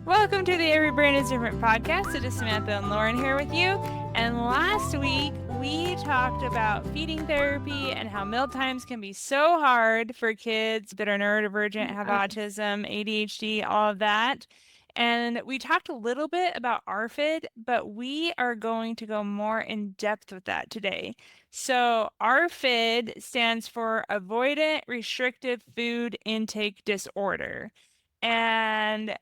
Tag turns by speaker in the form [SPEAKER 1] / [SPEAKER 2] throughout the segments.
[SPEAKER 1] Welcome to the Every Brain is Different podcast. It is Samantha and Lauren here with you. And last week we talked about feeding therapy and how meal times can be so hard for kids that are neurodivergent, have autism, ADHD, all of that. And we talked a little bit about ARFID, but we are going to go more in depth with that today. So ARFID stands for Avoidant Restrictive Food Intake Disorder. And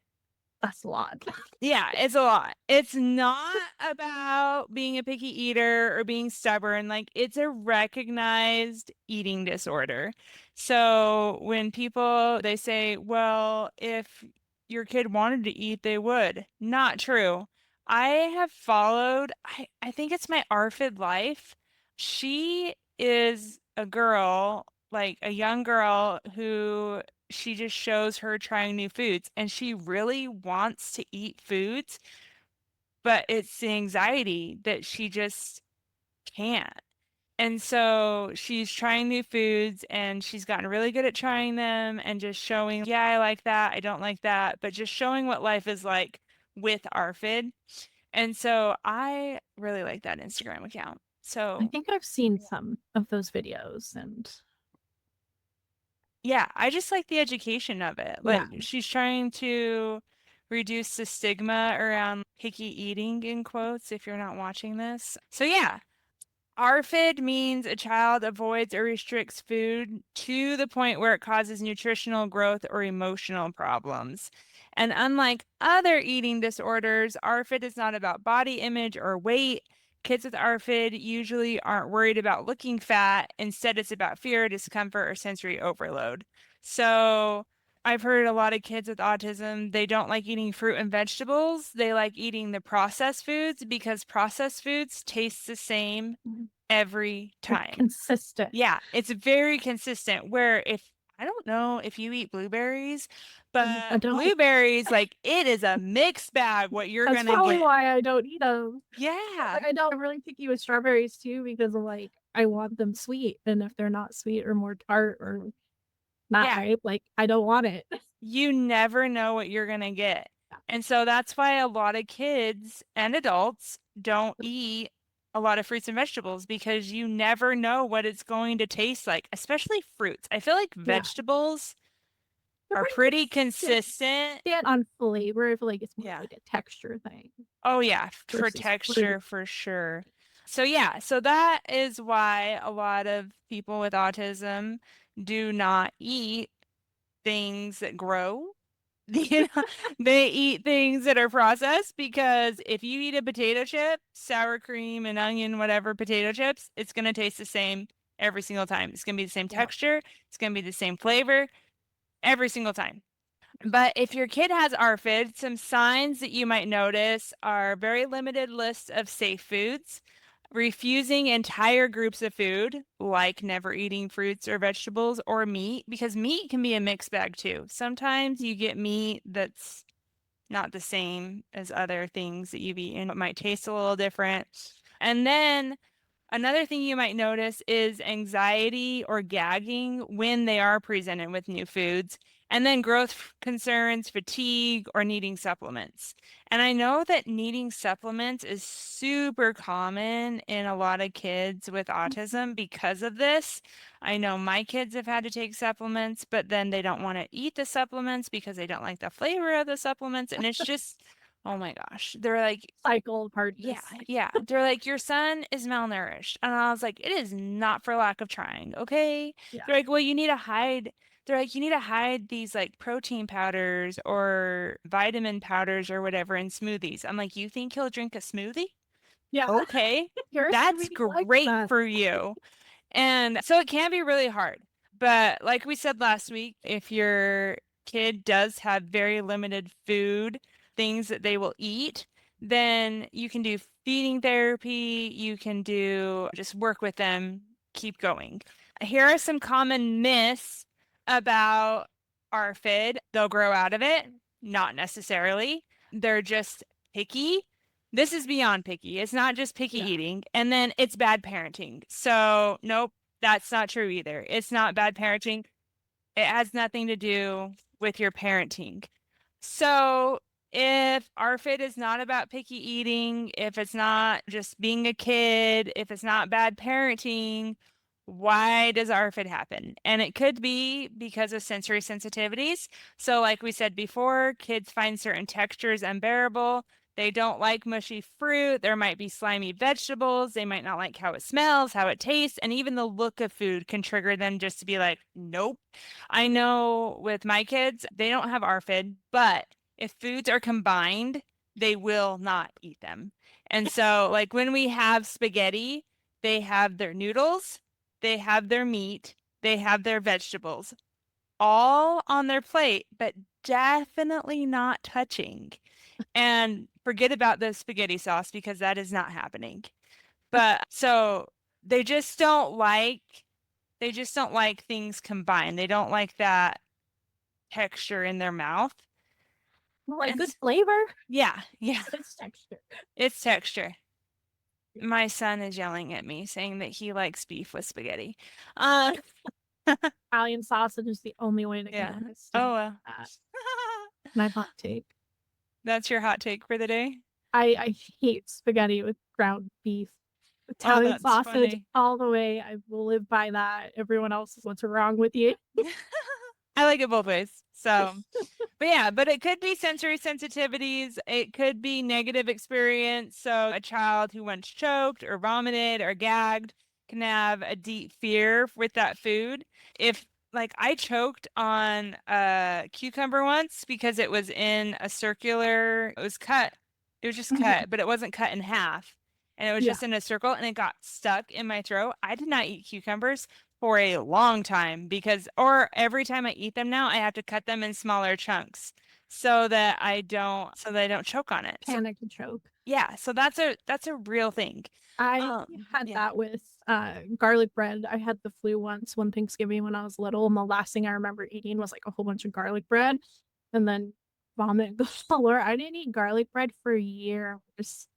[SPEAKER 2] that's a lot.
[SPEAKER 1] yeah, it's a lot. It's not about being a picky eater or being stubborn. Like, it's a recognized eating disorder. So when people, they say, well, if your kid wanted to eat, they would. Not true. I have followed, I think it's my ARFID life. She is a girl, like a young girl who she just shows her trying new foods and she really wants to eat foods, but it's the anxiety that she just can't. And so she's trying new foods and she's gotten really good at trying them and just showing, yeah, I like that, I don't like that, but just showing what life is like with ARFID. And so I really like that Instagram account. So
[SPEAKER 2] I think I've seen some of those videos and
[SPEAKER 1] yeah, I just like the education of it. Like she's trying to reduce the stigma around picky eating in quotes if you're not watching this. So yeah, ARFID means a child avoids or restricts food to the point where it causes nutritional growth or emotional problems. And unlike other eating disorders, ARFID is not about body image or weight. Kids with ARFID usually aren't worried about looking fat. Instead, it's about fear, discomfort, or sensory overload. So I've heard a lot of kids with autism, they don't like eating fruit and vegetables. They like eating the processed foods because processed foods taste the same every time.
[SPEAKER 2] Consistent.
[SPEAKER 1] Yeah, it's very consistent. Where if I don't know if you eat blueberries, but blueberries, like it is a mixed bag what you're
[SPEAKER 2] That's
[SPEAKER 1] gonna get.
[SPEAKER 2] probably why I don't eat them.
[SPEAKER 1] Yeah.
[SPEAKER 2] Like, I'm really picky with strawberries too because like I want them sweet, and if they're not sweet or more tart or not ripe, like I don't want it.
[SPEAKER 1] You never know what you're gonna get. And so that's why a lot of kids and adults don't eat a lot of fruits and vegetables because you never know what it's going to taste like, especially fruits. I feel like vegetables are pretty consistent.
[SPEAKER 2] On flavor, I feel like it's more like a texture thing.
[SPEAKER 1] Oh yeah, for texture for sure. So yeah, so that is why a lot of people with autism do not eat things that grow. You know, they eat things that are processed because if you eat a potato chip, sour cream and onion, whatever potato chips, it's going to taste the same every single time. It's going to be the same texture. It's going to be the same flavor every single time. But if your kid has ARFID, some signs that you might notice are very limited list of safe foods, refusing entire groups of food, like never eating fruits or vegetables or meat, because meat can be a mixed bag too. Sometimes you get meat that's not the same as other things that you've eaten. It might taste a little different. And then another thing you might notice is anxiety or gagging when they are presented with new foods, and then growth concerns, fatigue, or needing supplements. And I know that needing supplements is super common in a lot of kids with autism because of this. I know my kids have had to take supplements, but then they don't want to eat the supplements because they don't like the flavor of the supplements. And it's just, oh my gosh. They're like,
[SPEAKER 2] cycle part.
[SPEAKER 1] Yeah. They're like, your son is malnourished. And I was like, it is not for lack of trying. Okay. They're like, well, you need to hide. They're like, you need to hide these like protein powders or vitamin powders or whatever in smoothies. I'm like, you think he'll drink a smoothie?
[SPEAKER 2] Yeah.
[SPEAKER 1] Okay. That's great for you. And so it can be really hard. But like we said last week, if your kid does have very limited food, things that they will eat, then you can do feeding therapy. You can do just work with them, keep going. Here are some common myths about ARFID. They'll grow out of it. Not necessarily. They're just picky. This is beyond picky. It's not just picky eating. And then it's bad parenting. So nope, that's not true either. It's not bad parenting. It has nothing to do with your parenting. So if ARFID is not about picky eating, if it's not just being a kid, if it's not bad parenting, why does ARFID happen? And it could be because of sensory sensitivities. So like we said before, kids find certain textures unbearable. They don't like mushy fruit. There might be slimy vegetables. They might not like how it smells, how it tastes, and even the look of food can trigger them just to be like, nope. I know with my kids, they don't have ARFID, but if foods are combined, they will not eat them. And so, like when we have spaghetti, they have their noodles, they have their meat, they have their vegetables, all on their plate, but definitely not touching. And forget about the spaghetti sauce because that is not happening. But so they just don't like things combined. They don't like that texture in their mouth.
[SPEAKER 2] Like
[SPEAKER 1] And
[SPEAKER 2] good flavor.
[SPEAKER 1] yeah,
[SPEAKER 2] It's texture.
[SPEAKER 1] it's texture. My son is yelling at me saying that he likes beef with spaghetti. Uh,
[SPEAKER 2] Italian sausage is the only way to
[SPEAKER 1] yeah.
[SPEAKER 2] get it.
[SPEAKER 1] Oh, well.
[SPEAKER 2] My hot take.
[SPEAKER 1] That's your hot take for the day?
[SPEAKER 2] I hate spaghetti with ground beef.
[SPEAKER 1] Oh,
[SPEAKER 2] Italian
[SPEAKER 1] that's
[SPEAKER 2] sausage
[SPEAKER 1] funny.
[SPEAKER 2] all the way. I will live by that. Everyone else is what's wrong with you.
[SPEAKER 1] I like it both ways. So, but yeah, but it could be sensory sensitivities. It could be negative experience. So a child who once choked or vomited or gagged can have a deep fear with that food. If like I choked on a cucumber once because it was in a circular, it was cut. It was just cut, but it wasn't cut in half. And it was just in a circle and it got stuck in my throat. I did not eat cucumbers for a long time because, or every time I eat them now, I have to cut them in smaller chunks so that I don't choke on it.
[SPEAKER 2] Panic and choke.
[SPEAKER 1] Yeah, so that's a real thing.
[SPEAKER 2] I had that with garlic bread. I had the flu once one Thanksgiving when I was little, and the last thing I remember eating was like a whole bunch of garlic bread, and then vomit galore. I didn't eat garlic bread for years.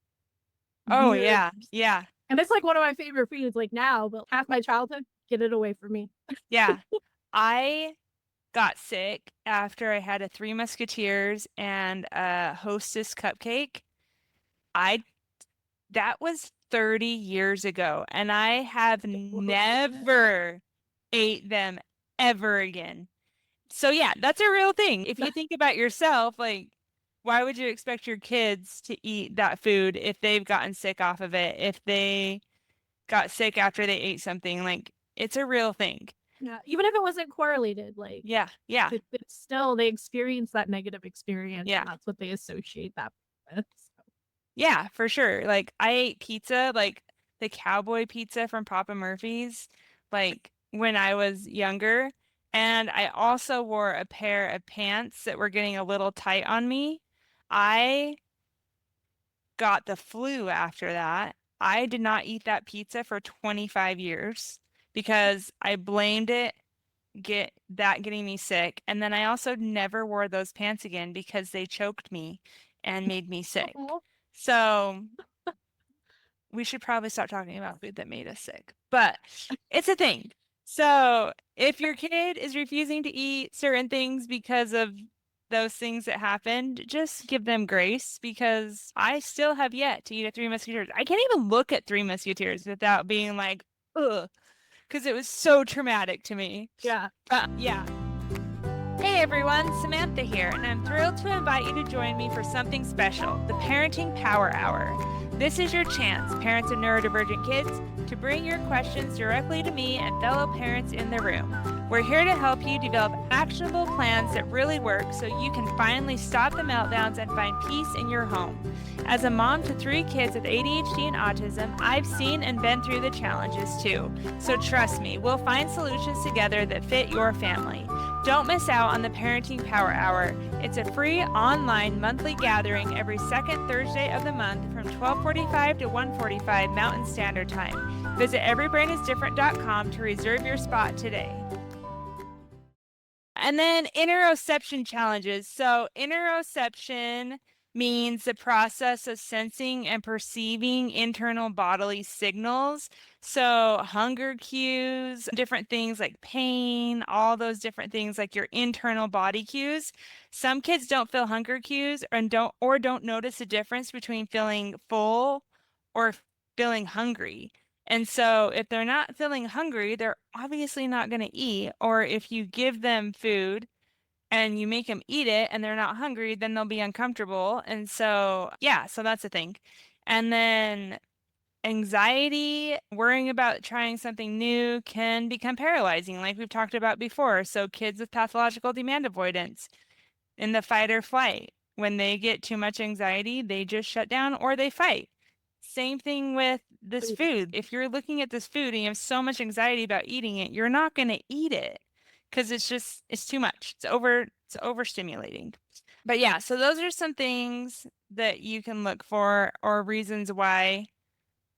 [SPEAKER 1] Oh yeah, yeah.
[SPEAKER 2] And it's like one of my favorite foods, like now, but half my childhood, get it away from me.
[SPEAKER 1] Yeah. I got sick after I had a Three Musketeers and a Hostess cupcake. That was 30 years ago, and I have never ate them ever again. So yeah, that's a real thing. If you think about yourself, like, why would you expect your kids to eat that food if they've gotten sick off of it? If they got sick after they ate something, like, it's a real thing.
[SPEAKER 2] Yeah, even if it wasn't correlated, like
[SPEAKER 1] Yeah, yeah,
[SPEAKER 2] it's still they experience that negative experience.
[SPEAKER 1] yeah.
[SPEAKER 2] And that's what they associate that with. So.
[SPEAKER 1] Yeah, for sure. Like I ate pizza, like the cowboy pizza from Papa Murphy's, like when I was younger. And I also wore a pair of pants that were getting a little tight on me. I got the flu after that. I did not eat that pizza for 25 years because I blamed it getting me sick. And then I also never wore those pants again because they choked me and made me sick. So we should probably stop talking about food that made us sick, but it's a thing. So if your kid is refusing to eat certain things because of those things that happened, just give them grace because I still have yet to eat a Three Musketeers. I can't even look at Three Musketeers without being like, ugh, because it was so traumatic to me.
[SPEAKER 2] Yeah.
[SPEAKER 1] Yeah. Hey everyone, Samantha here, and I'm thrilled to invite you to join me for something special, the Parenting Power Hour. This is your chance, parents of neurodivergent kids, to bring your questions directly to me and fellow parents in the room. We're here to help you develop actionable plans that really work so you can finally stop the meltdowns and find peace in your home. As a mom to 3 kids with ADHD and autism, I've seen and been through the challenges too. So trust me, we'll find solutions together that fit your family. Don't miss out on the Parenting Power Hour. It's a free online monthly gathering every second Thursday of the month from 12:45 to 1:45 Mountain Standard Time. Visit everybrainisdifferent.com to reserve your spot today. And then interoception challenges. So interoception means the process of sensing and perceiving internal bodily signals. So hunger cues, different things like pain, all those different things like your internal body cues. Some kids don't feel hunger cues and don't notice the difference between feeling full or feeling hungry. And so if they're not feeling hungry, they're obviously not going to eat. Or if you give them food and you make them eat it and they're not hungry, then they'll be uncomfortable. And so, yeah, so that's the thing. And then anxiety, worrying about trying something new can become paralyzing, like we've talked about before. So kids with pathological demand avoidance in the fight or flight, when they get too much anxiety, they just shut down or they fight. Same thing with this food. If you're looking at this food and you have so much anxiety about eating it, you're not going to eat it because it's too much. It's overstimulating. But yeah, so those are some things that you can look for or reasons why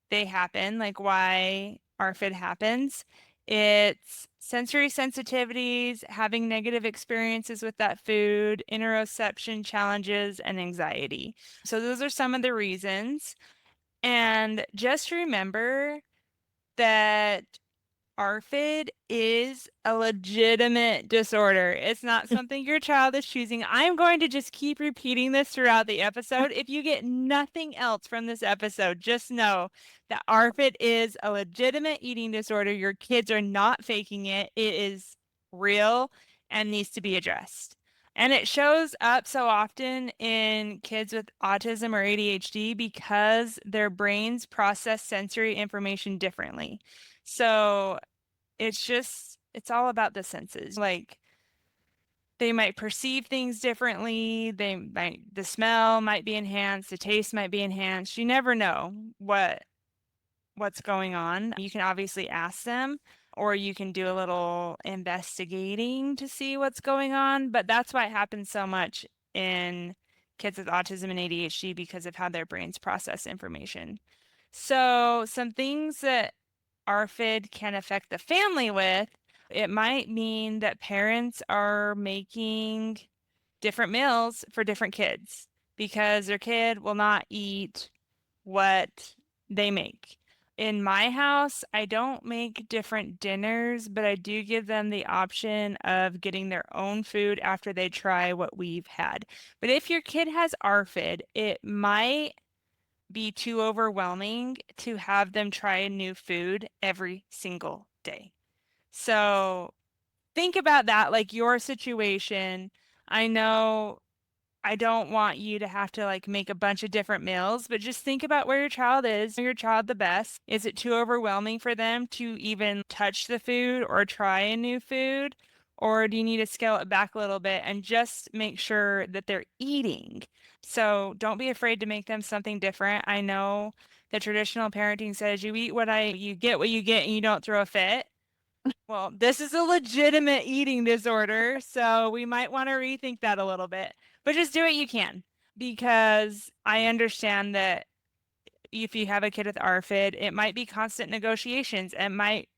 [SPEAKER 1] they happen, like why ARFID happens. It's sensory sensitivities, having negative experiences with that food, interoception challenges, and anxiety. So those are some of the reasons. And just remember that ARFID is a legitimate disorder. It's not something your child is choosing. I'm going to just keep repeating this throughout the episode. If you get nothing else from this episode, just know that ARFID is a legitimate eating disorder. Your kids are not faking it. It is real and needs to be addressed. And it shows up so often in kids with autism or ADHD because their brains process sensory information differently. So it's all about the senses. Like they might perceive things differently. The smell might be enhanced, the taste might be enhanced. You never know what's going on. You can obviously ask them, or you can do a little investigating to see what's going on. But that's why it happens so much in kids with autism and ADHD because of how their brains process information. So some things that ARFID can affect the family with, it might mean that parents are making different meals for different kids because their kid will not eat what they make. In my house, I don't make different dinners, but I do give them the option of getting their own food after they try what we've had. But if your kid has ARFID, it might be too overwhelming to have them try a new food every single day. So think about that, like your situation. I know I don't want you to have to like make a bunch of different meals, but just think about where your child is. Your child the best? Is it too overwhelming for them to even touch the food or try a new food? Or do you need to scale it back a little bit and just make sure that they're eating? So don't be afraid to make them something different. I know the traditional parenting says you get what you get and you don't throw a fit. Well, this is a legitimate eating disorder, so we might want to rethink that a little bit. But just do what you can because I understand that if you have a kid with ARFID, it might be constant negotiations.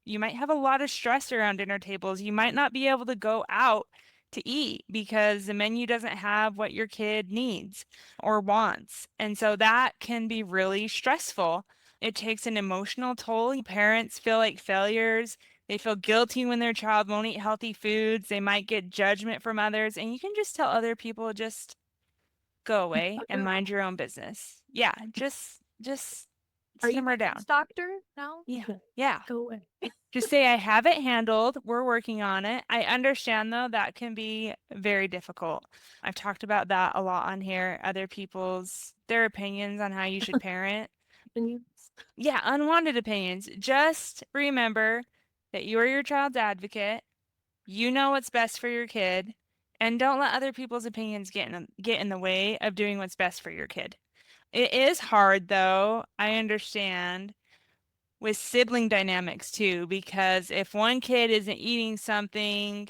[SPEAKER 1] You might have a lot of stress around dinner tables. You might not be able to go out to eat because the menu doesn't have what your kid needs or wants. And so that can be really stressful. It takes an emotional toll. Parents feel like failures. They feel guilty when their child won't eat healthy foods. They might get judgment from others. And you can just tell other people, just go away and mind your own business. Yeah, just
[SPEAKER 2] Are you
[SPEAKER 1] simmer
[SPEAKER 2] my
[SPEAKER 1] down.
[SPEAKER 2] doctor now?
[SPEAKER 1] Yeah. Yeah.
[SPEAKER 2] Go away.
[SPEAKER 1] Just say, I have it handled. We're working on it. I understand, though, that can be very difficult. I've talked about that a lot on here, their opinions on how you should parent.
[SPEAKER 2] Opinions.
[SPEAKER 1] Yeah, unwanted opinions. Just remember that you are your child's advocate. You know what's best for your kid, and don't let other people's opinions get in the way of doing what's best for your kid. It is hard, though, I understand, with sibling dynamics too, because if one kid isn't eating something,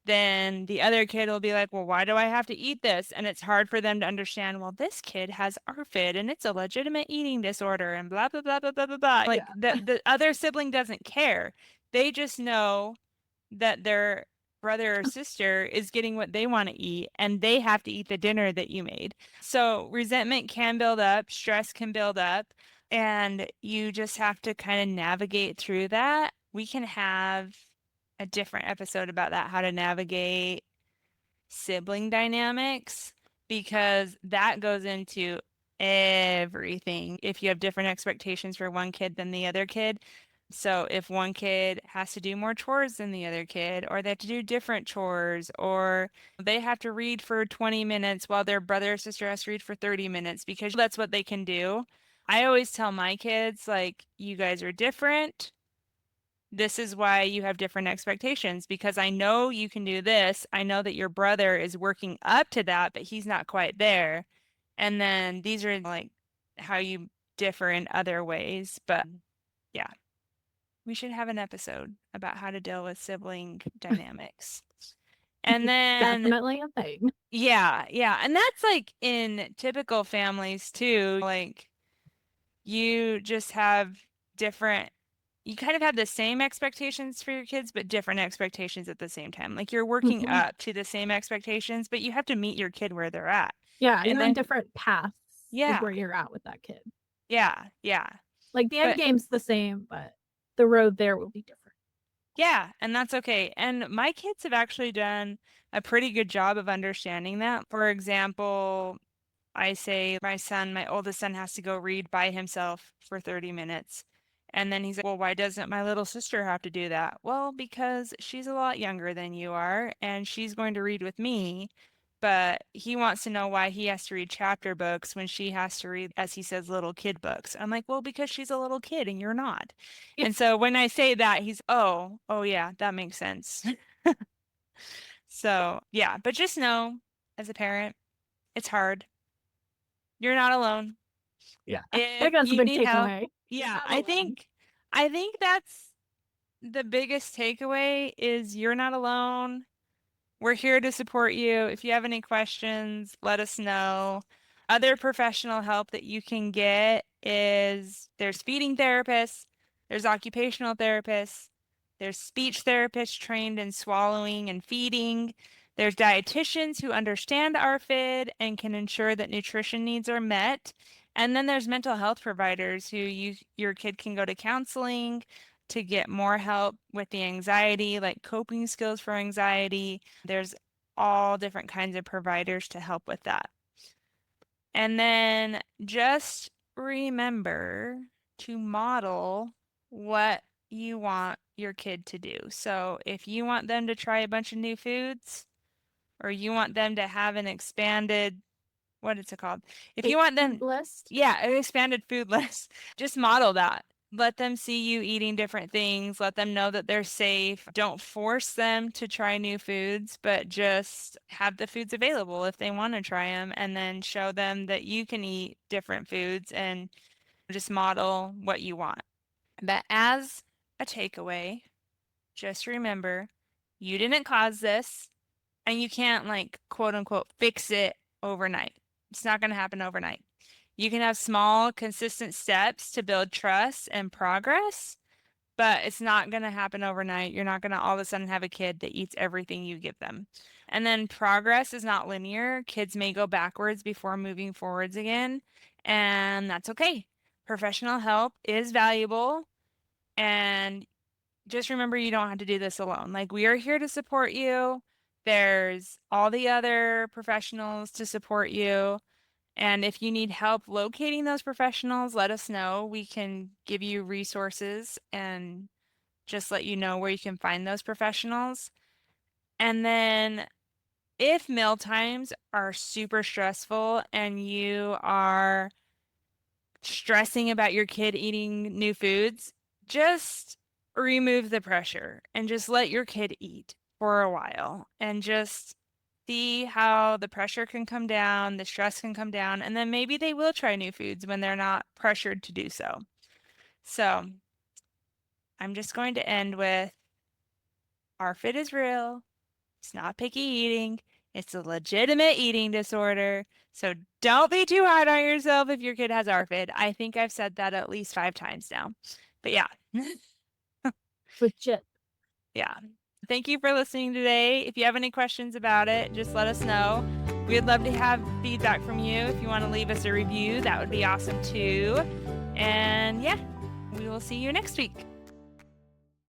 [SPEAKER 1] then the other kid will be like, well, why do I have to eat this? And it's hard for them to understand, well, this kid has ARFID and it's a legitimate eating disorder and blah, blah, blah, blah, blah, blah, blah. Like the other sibling doesn't care. They just know that their brother or sister is getting what they want to eat and they have to eat the dinner that you made. So resentment can build up, stress can build up, and you just have to kind of navigate through that. We can have a different episode about that, how to navigate sibling dynamics, because that goes into everything. If you have different expectations for one kid than the other kid, so if one kid has to do more chores than the other kid, or they have to do different chores, or they have to read for 20 minutes while their brother or sister has to read for 30 minutes because that's what they can do. I always tell my kids, like, you guys are different. This is why you have different expectations, because I know you can do this. I know that your brother is working up to that, but he's not quite there. And then these are like how you differ in other ways. But yeah, we should have an episode about how to deal with sibling dynamics. And then,
[SPEAKER 2] Definitely a thing.
[SPEAKER 1] yeah, yeah. And that's like in typical families too. Like, you just have different, you kind of have the same expectations for your kids, but different expectations at the same time. Like, you're working
[SPEAKER 2] Mhm.
[SPEAKER 1] up to the same expectations, but you have to meet your kid where they're at.
[SPEAKER 2] Yeah,
[SPEAKER 1] And
[SPEAKER 2] you're on
[SPEAKER 1] then,
[SPEAKER 2] different paths of
[SPEAKER 1] yeah,
[SPEAKER 2] where you're at with that kid.
[SPEAKER 1] yeah, yeah.
[SPEAKER 2] Like the end
[SPEAKER 1] But
[SPEAKER 2] game's the same, but the road there will be different.
[SPEAKER 1] yeah, and that's okay. And my kids have actually done a pretty good job of understanding that. For example, I say my son, my oldest son, has to go read by himself for 30 minutes. And then he's like, well, why doesn't my little sister have to do that? Well, because she's a lot younger than you are, and she's going to read with me. But he wants to know why he has to read chapter books when she has to read, as he says, little kid books. I'm like, well, because she's a little kid and you're not.
[SPEAKER 2] Yeah,
[SPEAKER 1] And so when I say that, he's, oh, yeah, that makes sense. So, yeah, but just know as a parent, it's hard. You're not alone.
[SPEAKER 2] yeah. I
[SPEAKER 1] If
[SPEAKER 2] think that's a
[SPEAKER 1] you
[SPEAKER 2] big
[SPEAKER 1] need help,
[SPEAKER 2] takeaway. You're
[SPEAKER 1] yeah,
[SPEAKER 2] not
[SPEAKER 1] I
[SPEAKER 2] alone.
[SPEAKER 1] think I think that's the biggest takeaway is you're not alone. We're here to support you. If you have any questions, let us know. Other professional help that you can get is there's feeding therapists, there's occupational therapists, there's speech therapists trained in swallowing and feeding. There's dietitians who understand ARFID and can ensure that nutrition needs are met. And then there's mental health providers who your kid can go to counseling to get more help with the anxiety, like coping skills for anxiety. There's all different kinds of providers to help with that. And then just remember to model what you want your kid to do. So if you want them to try a bunch of new foods, or you want them to have an expanded, what is it called? If you
[SPEAKER 2] Take
[SPEAKER 1] want
[SPEAKER 2] food
[SPEAKER 1] them,
[SPEAKER 2] list.
[SPEAKER 1] yeah, an expanded food list, just model that. Let them see you eating different things. Let them know that they're safe. Don't force them to try new foods, but just have the foods available if they want to try them, and then show them that you can eat different foods and just model what you want. But as a takeaway, just remember you didn't cause this, and you can't, like, quote unquote, fix it overnight. It's not going to happen overnight. You can have small, consistent steps to build trust and progress, but it's not going to happen overnight. You're not going to all of a sudden have a kid that eats everything you give them. And then progress is not linear. Kids may go backwards before moving forwards again, and that's okay. Professional help is valuable, and just remember you don't have to do this alone. Like, we are here to support you. There's all the other professionals to support you. And if you need help locating those professionals, let us know. We can give you resources and just let you know where you can find those professionals. And then if meal times are super stressful and you are stressing about your kid eating new foods, just remove the pressure and just let your kid eat for a while and just see how the pressure can come down, the stress can come down, and then maybe they will try new foods when they're not pressured to do so. So I'm just going to end with ARFID is real. It's not picky eating. It's a legitimate eating disorder. So don't be too hard on yourself if your kid has ARFID. I think I've said that at least 5 times now. But yeah,
[SPEAKER 2] Legit.
[SPEAKER 1] yeah. Thank you for listening today. If you have any questions about it, just let us know. We'd love to have feedback from you. If you want to leave us a review, that would be awesome too. And yeah, we will see you next week.